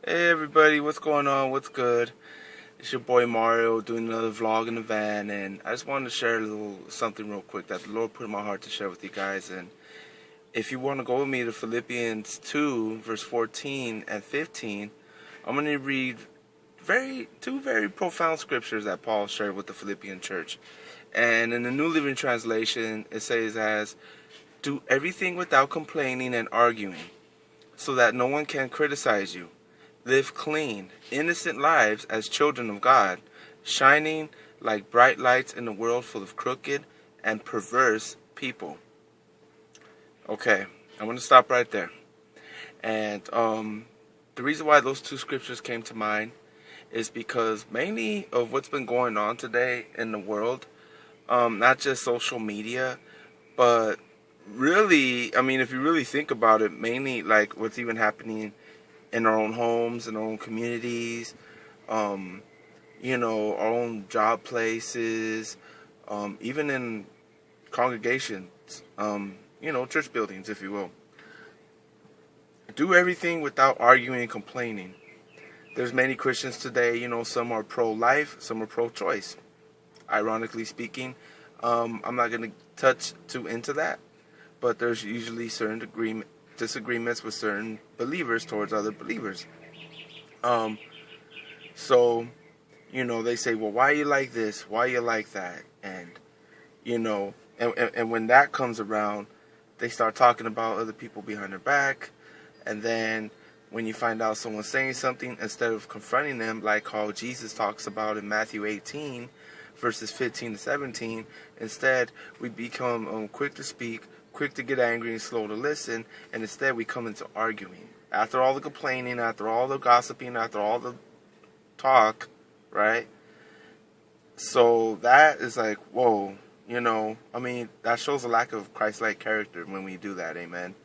Hey everybody, what's going on? What's good? It's your boy Mario doing another vlog in the van, and I just wanted to share a little something real quick that the Lord put in my heart to share with you guys. And if you want to go with me to Philippians 2 verse 14 and 15, I'm going to read two very profound scriptures that Paul shared with the Philippian church. And in the New Living Translation, it says as, "Do everything without complaining and arguing, so that no one can criticize you. Live clean, innocent lives as children of God, shining like bright lights in a world full of crooked and perverse people." Okay, I'm going to stop right there. And the reason why those two scriptures came to mind is because mainly of what's been going on today in the world, not just social media, but really, I mean, if you really think about it, mainly like what's even happening in our own homes, in our own communities, our own job places, even in congregations, church buildings, if you will. Do everything without arguing and complaining. There's many Christians today, some are pro-life, some are pro-choice. Ironically speaking, I'm not going to touch too into that, but there's usually certain disagreements with certain believers towards other believers. So, they say, well, why are you like this? Why are you like that? And, and when that comes around, they start talking about other people behind their back. And then when you find out someone's saying something, instead of confronting them, like how Jesus talks about in Matthew 18, verses 15 to 17, instead we become quick to speak, quick to get angry, and slow to listen, and instead we come into arguing. After all the complaining, after all the gossiping, after all the talk, right? So that is like, whoa, that shows a lack of Christ-like character when we do that, amen.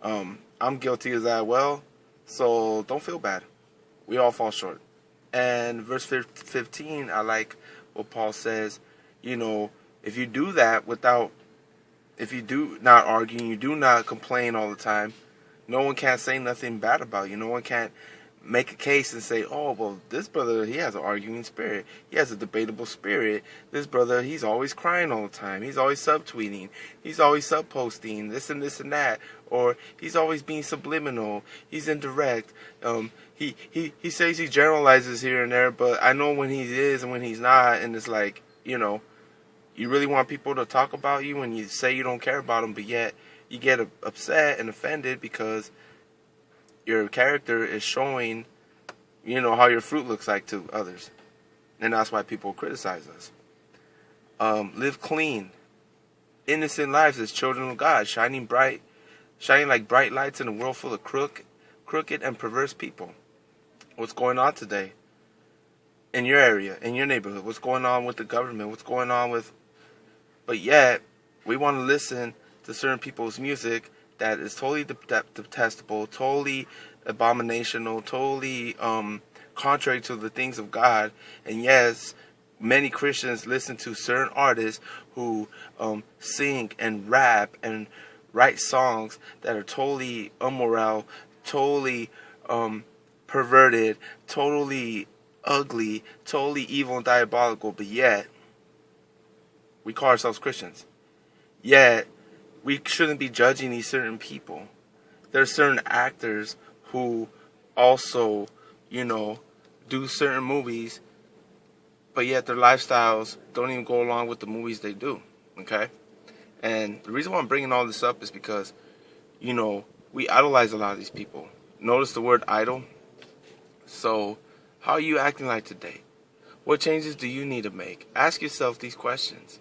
I'm guilty of that, well, so don't feel bad. We all fall short. And verse 15, I like what Paul says, if you do that if you do not argue, you do not complain all the time, no one can say nothing bad about you. No one can make a case and say, oh, well, this brother, he has an arguing spirit. He has a debatable spirit. This brother, he's always crying all the time. He's always subtweeting. He's always subposting this and that. Or he's always being subliminal. He's indirect. He says he generalizes here and there, but I know when he is and when he's not. And it's like, you really want people to talk about you when you say you don't care about them, but yet you get upset and offended because your character is showing, how your fruit looks like to others. And that's why people criticize us. Live clean, innocent lives as children of God, shining like bright lights in a world full of crooked and perverse people. What's going on today in your area, in your neighborhood? What's going on with the government? What's going on with... But yet, we want to listen to certain people's music that is totally detestable, totally abominational, totally contrary to the things of God. And yes, many Christians listen to certain artists who sing and rap and write songs that are totally immoral, totally perverted, totally ugly, totally evil and diabolical, but yet we call ourselves Christians. Yet we shouldn't be judging these certain people. There are certain actors who also, do certain movies, but yet their lifestyles don't even go along with the movies they do, okay? And the reason why I'm bringing all this up is because, we idolize a lot of these people. Notice the word idol. So, how are you acting like today? What changes do you need to make? Ask yourself these questions.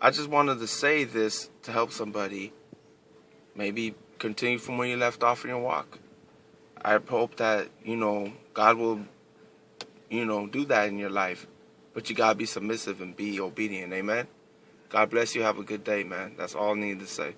I just wanted to say this to help somebody maybe continue from where you left off in your walk. I hope that, God will, do that in your life. But you got to be submissive and be obedient. Amen? God bless you. Have a good day, man. That's all I need to say.